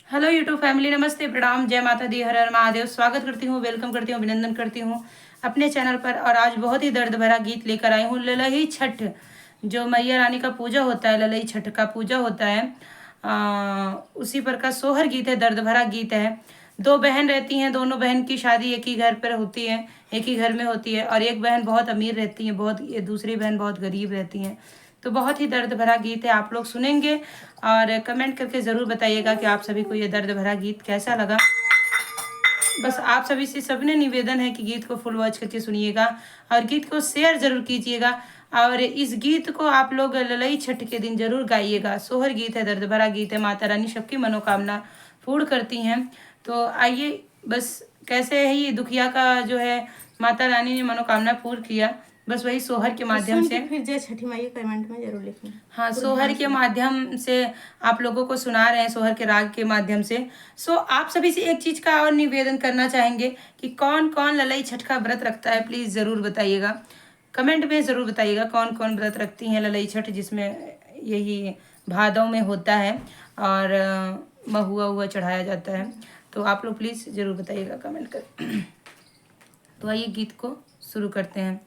Hello YouTube family, नमस्ते, प्रणाम, जय माता दी, हर हर महादेव। स्वागत करती हूँ, वेलकम करती हूँ, अभिनंदन करती हूँ अपने चैनल पर। और आज बहुत ही दर्द भरा गीत लेकर आई हूँ। ललही छठ, जो मैया रानी का पूजा होता है, ललही छठ का पूजा होता है, उसी पर का सोहर गीत है, दर्द भरा गीत है। दो बहन रहती हैं, दोनों बहन की शादी एक ही घर पर होती है, एक ही घर में होती है। और एक बहन बहुत अमीर रहती है, दूसरी बहन बहुत गरीब रहती है। तो बहुत ही दर्द भरा गीत है, आप लोग सुनेंगे और कमेंट करके ज़रूर बताइएगा कि आप सभी को ये दर्द भरा गीत कैसा लगा। बस आप सभी से सबने निवेदन है कि गीत को फुल वॉच करके सुनिएगा और गीत को शेयर जरूर कीजिएगा। और इस गीत को आप लोग ललई छठ के दिन जरूर गाइएगा। सोहर गीत है, दर्द भरा गीत है, माता रानी सबकी मनोकामना पूर्ण करती हैं। तो आइए, बस कैसे ही दुखिया का जो है माता रानी ने मनोकामना पूर्ण किया, बस वही सोहर के माध्यम से। फिर जय छठी माई कमेंट में जरूर लिखें। हाँ, सोहर के माध्यम से आप लोगों को सुना रहे हैं, सोहर के राग के माध्यम से। आप सभी से एक चीज का और निवेदन करना चाहेंगे कि कौन कौन ललई छठ का व्रत रखता है, प्लीज जरूर बताइएगा। कमेंट में जरूर बताइएगा कौन कौन व्रत रखती हैं ललई छठ, जिसमें यही भादों में होता है और महुआ हुआ चढ़ाया जाता है। तो आप लोग प्लीज जरूर बताइएगा कमेंट कर। तो आइए गीत को शुरू करते हैं।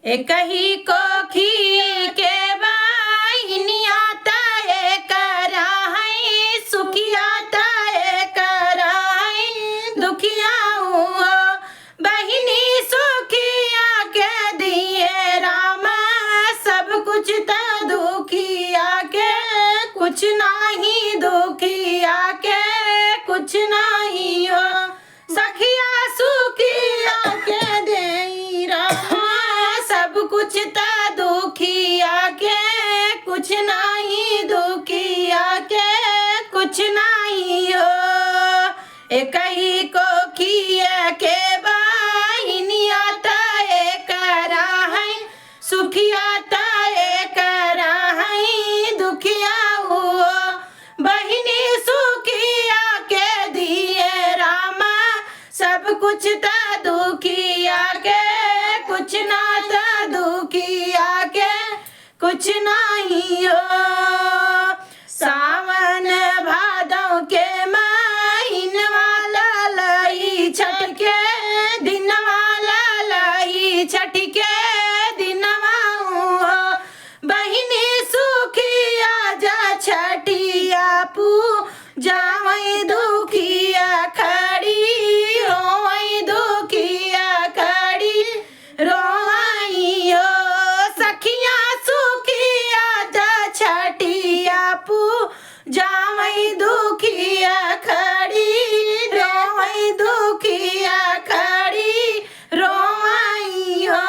एक ही कोखी के बाहिनिया ताए कराई, सुखिया ताए कराई, दुखिया हुआ बहिनी सुखिया के दिए रामा, सब कुछ ता दुखिया के कुछ नहीं, दुखिया के कुछ नहीं हो, सखिया सुखिया के दे रामा, सब कुछ ता दुखिया के कुछ नहीं, दुखिया के कुछ नहीं हो। एक ही को खिया के बाहिनिया ताए करा है, सुखिया ताए करा है, दुखिया हो बहिनी सुखिया के दिए रामा, सब कुछ ता दुखिया के कुछ ना ता दुखिया के कुछ नहीं हो। सावन भादों के महीनवा ललई छठ के दिनवा, ललई छठ के दिनवा हो बहिनी सुखिया जा छठिया पूजावई, दुखिया खड़ी रोवई, दुखिया खड़ी रोवई हो, सखिया सुखिया जा छठिया पूजावई, दुखिया खड़ी रोवई, दुखिया खड़ी रोवई हो।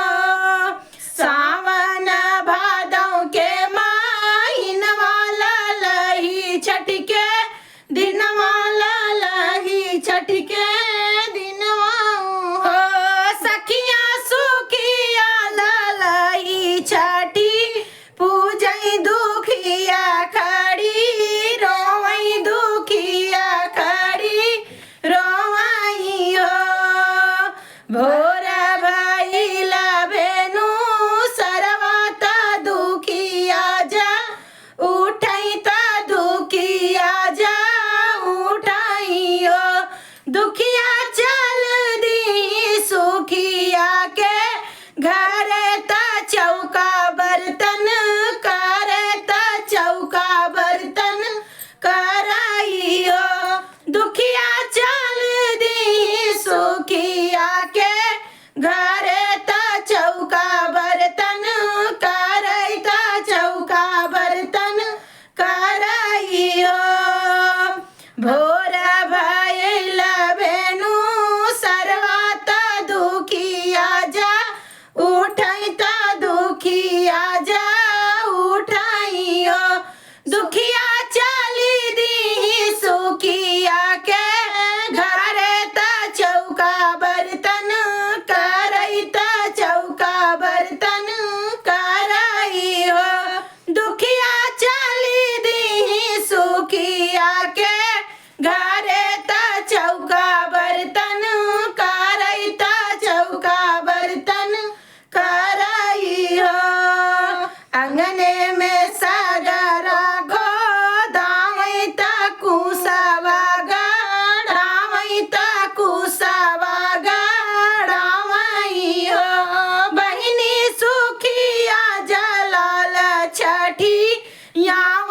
सावन भादों के महीनवा ललही छठ के दिनवा, ललही छठ के दिनवा हो, सखिया सुखिया ललही छठी पूजई, दुखिया खड़ी रोवई, दुखिया खड़ी रोवई हो। भोर भइला भेनु सरवाता दुखिया जा उठई, ता दुखिया जा उठाई हो, दुखिया चल दी सुखिया के घर, ता चौका बर्तन करे, ता चौका बर्तन कराई हो, दुखिया चल दी सुखिया के घर, ता चौका बर्तन करे, ता चौका बर्तन कराई हो। भोर भइला भेनु सरवाता दुखिया जा उठई, ता दुखिया जा उठाई हो, दुखिया चली दी सुखिया के घर, ता चौका बर्तन करई, ता चौका बर्तन कराई हो, दुखिया चली दी सुखिया के घर, ता चौका बर्तन करई, ता चौका बर्तन कराई हो। अंगने में सागरा घो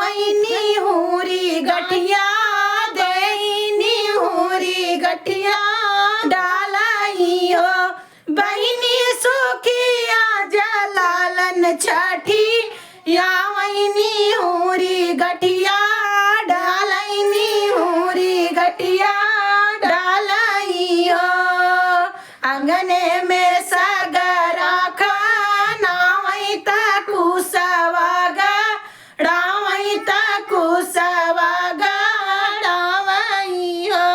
वैनी हुरी गठिया देनी हुरी गठिया डालाई हो बहिनी सुखिया जलालन छठी या वैनी हुरी गठिया डालैनी हुरी गठिया डालाई हो अंगने में सगरा खाना वही कुसवागा डावई कुसवागा डावई हो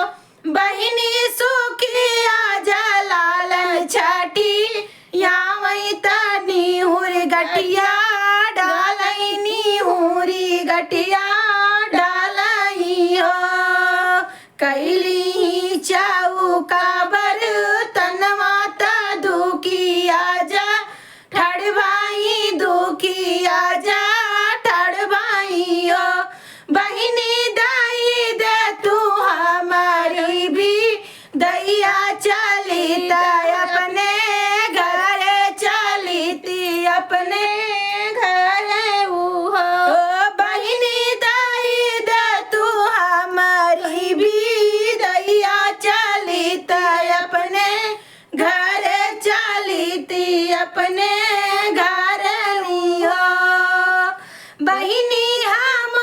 बहिनी सुखिया जलालन छठी या वही तनी हुरी गठिया डालैनी हुरी गठिया डालई हो कैली चौका बर्तन माता दुखिया जा ठड़बाई दुखिया जा ठड़बाई हो बहिनी दाई दे तू हमारी भी दैया चली अपने घरे चली अपने घरे हो बहिनी दाई दे तू हमारी भी दैया चली अपने घरे चली अपने घरे हो बहिनी हम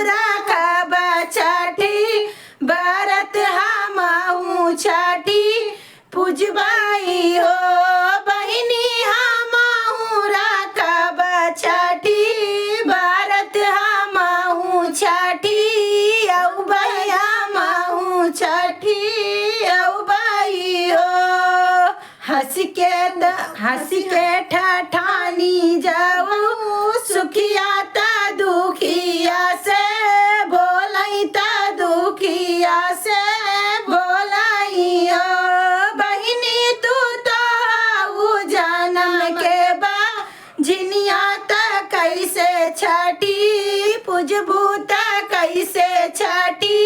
रखब छठी बरत हम छठी पूजबाई हो बहिनी हम रखब छठी बरत हम छठी औ भैया हम छठी औ बाई हो हंस के ठठानी जाऊ सुखिया ता दुखिया से बोलई ता दुखिया से बोलई हो बहिनी तू तो हाउ जन्म के बा झिनिया ता कैसे छठी पूजबू ता कैसे छठी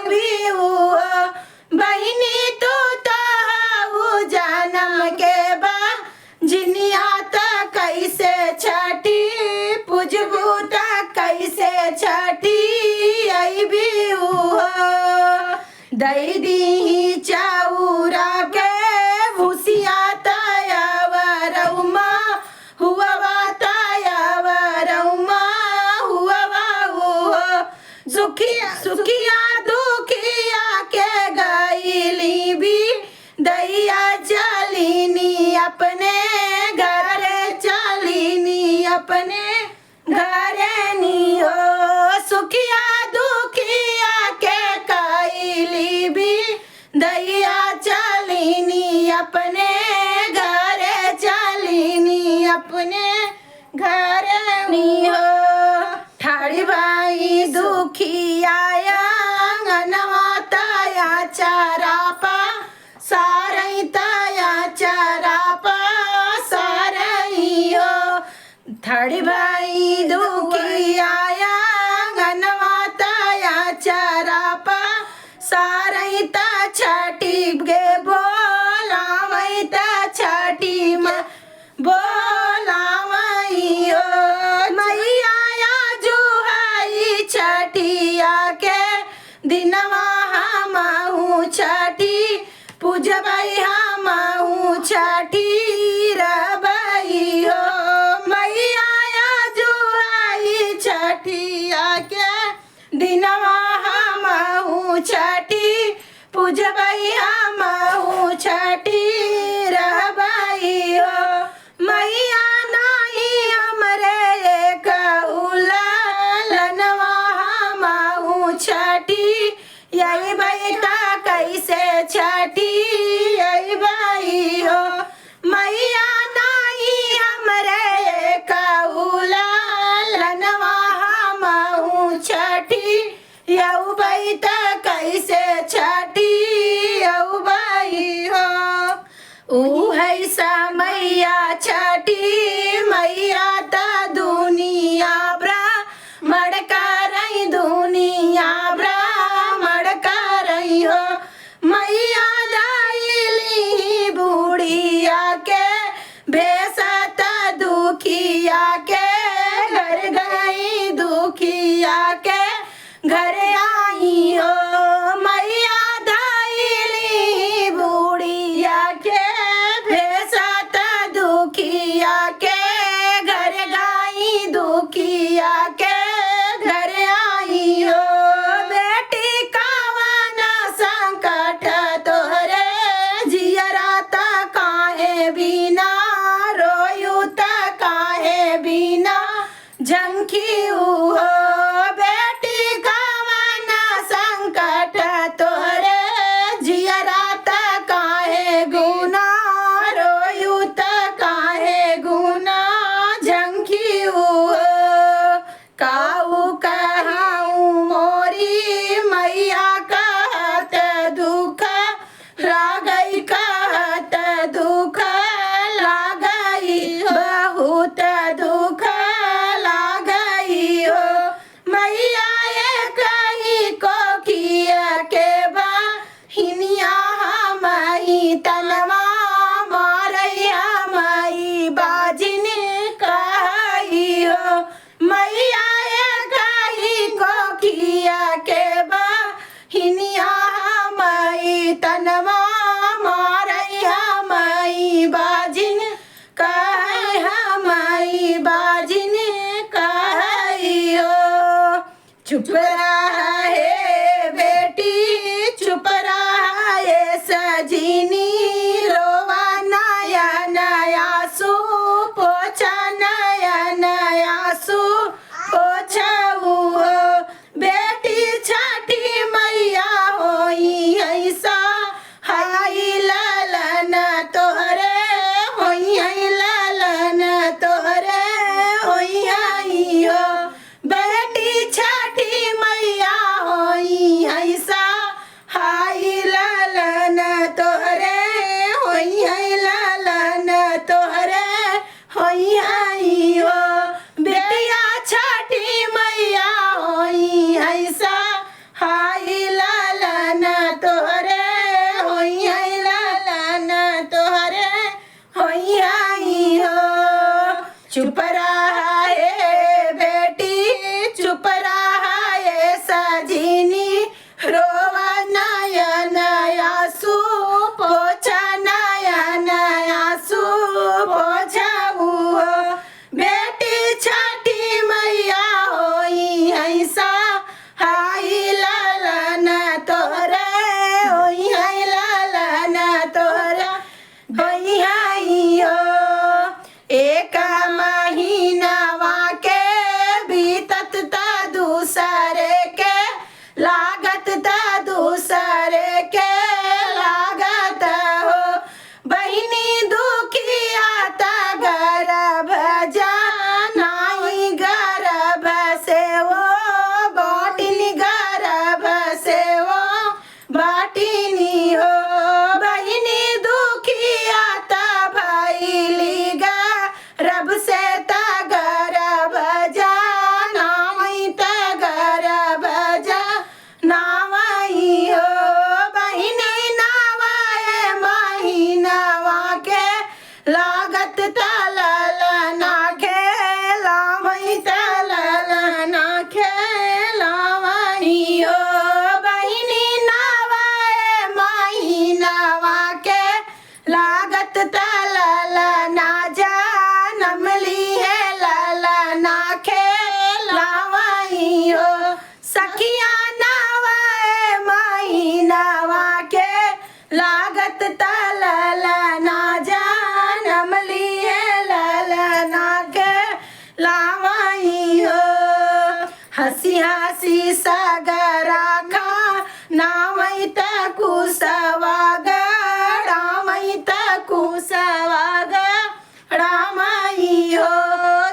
भी हुआ बहिनी तू तो हाउ जन्म के बा झिनिया ता कैसे छठी पूजबू ता कैसे छठी आई भी हुआ दई दी चाउरा के भूसिया ताया वरौमा हुआ ताया वरौमा हुआ सुखिया दुखिया के गईली भी दैया चलीनी अपने घरे चलीनी अपने घरे नी हो सुखिया दुखिया के कैली भी दैया चलीनी अपने घरे चलीनी अपने घरे नी हो ठाड़ी बाई दुखिया अंगनवाताया चारापा सारई ताया चारापा सारई हो ठाड़ी बाई दुखिया अंगनवाताया चारापा सारई ता छठी गे बोलावई ता छठी माँ बोलावई हो मैया जो है छठिया के दिनवा हम छठी पूजबई हम छठी रबई हो मैया जो है छठिया के दिनवा हम छठी पूजबई हम छठी रबई हो मैया नाही हमरे कउला लनवा हम छठी यही बैठा कैसे छठी यही बाई हो मैया नाही हमरे कउला लनवा हम छठी यऊ बैठा कैसे छठी यऊ बाई हो ऊ है मैया छठी मैया ता दुनिया ब्राह्मण करई दुनिया ब्राह्मण करई हो मैया दाइली बूढ़िया के भेसत दुखिया के घर गई दुख दुखिया के घर आई हो मैया धैली बुढ़िया के भेसत दुखिया के घर गाई दुखिया के घर आई हो बेटी कावन संकट तोहरे जियरा त काहे बिना रोयू त काहे बिना झंखी हो बेटी कावन संकट तोहरे जियरा त काहे गुना रोयू त काहे गुना झंखी हो काऊ कहाऊ मोरी मैया कहत दुख लागई कहत दुख लागई बहुत दुख लागई हो मैया ये कही को किया के बहिनिया हमई तनवा मारैया मई बाजिन कही हो मैया ये कही को किया के बहिनिया हमई तनवा मारैया मई बाजिन कही हमई बाजिन कही हो चुप रहे बेटी चुप रहे सजीनी रोवा नया नया सू पोछा नया नया सू पोछाऊ हो बेटी छठी मैया होई ऐसा हाई ललन तोहरे होई है ललन तोहरे होई आई हो बेटी छठी मैया होई ऐसा हाई ललन तोहरे होई है ललन तोहरे होई आई हो बेटिया छठी मैया होई ऐसा हाई ललन तोहरे होई है ललन तोहरे होई आई हो चुप रहे बेटी चुप रहे सजीनी रोवा नया नया सू पोछा नया नया सू पोछाऊ हो बेटी छठी मैया होई ऐसा हाई ललन तोहरे होई है ललन तोहरे होई आई हो एक महीनावा के बीतत त दूसरे के लागत त दूसरे के लागत हो बहिनी दुखिया त गर्भ जानाई गर्भ से वो बाटिनी गर्भ से वो बाटिनी हो बहिनी दुखिया त भैली गर्भ से त गर्भ जानाई त गर्भ जानाई हो बहिनी नावाए महीनावा के लागत तलना खेलावई तलना खेलावई हो बहिनी नावाए महीनावा के लागत तलना जानम लिए ललना खेलावई हो सखिया नावाए महीनावा के लागत तलना जानम लिए ललना के लावई हो हंसी हंसी सगरा खा नावई त कुसवा गड़ावई त कुसवा गड़ावई हो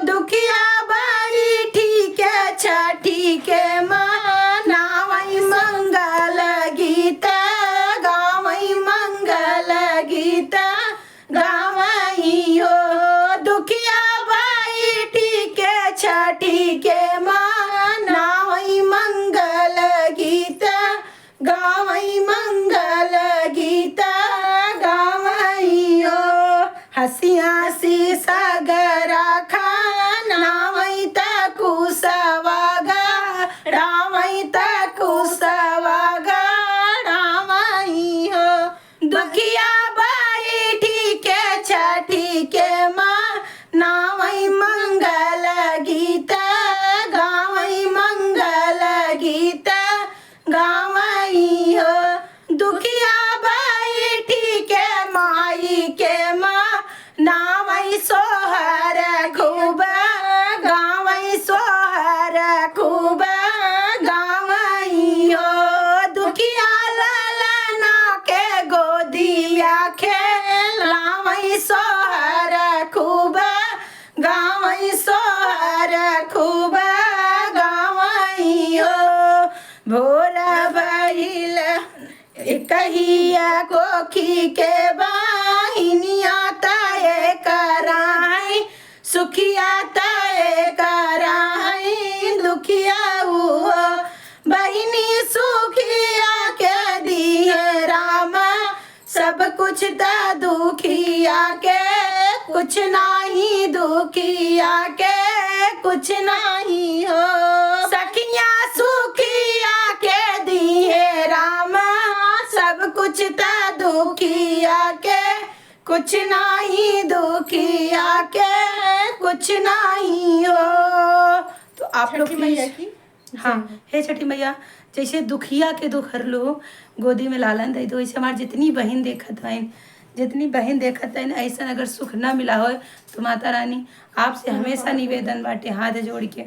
दुखिया बड़ी ठीक छठी के मनावई मंगल गीत गावई मंगल गीत गावई हो दुखिया भाई ठीक छठी के मनावई मंगल गीत गावई मंगल गीत गावई हो हंसी हंसी सगरा खाना वही त कुसवा रामई तक कुसवा गड़ावई हो दुखिया बैठी के छठी के माँ नावई मंगल गीत गावई मंगल गीत गावई हो दुखिया बैठी के माई के माँ नावई सोहर खूब गावई सोहर खूब गावई हो दुखिया ललना के गोदिया खेलावई सोहर खूब गावई सोहर खूब गावई हो भोर भइल कहिया कोखी के बाहिनिया तय कराई सुखिया तय कराई दुखिया हुआ बहिनी सुखिया के दिए राम सब कुछ त दुखिया के कुछ नाही दुखिया के कुछ नाही हो सखिया सुखिया के दिए राम सब कुछ त दुखिया के कुछ नाही दुखिया के कुछ नाही हो। तो आप लोग छठी मैया की हाँ हे छठी मैया जैसे दुखिया के दुख हर लो गोदी में लालन दे दो वैसे हमारी जितनी बहन देखत हन ऐसा अगर सुख ना मिला हो तो माता रानी आपसे हमेशा निवेदन बाटे हाथ जोड़ के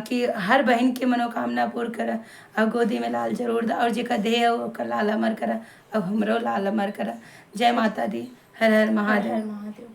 कि हर बहन के मनोकामना पूर्ण कर और गोदी में लाल जरूर दा और जेका देह ओकर लाल अमर कर अब हमरो लाल अमर कर। जय माता दी। हर हर महादेव। हर महादेव।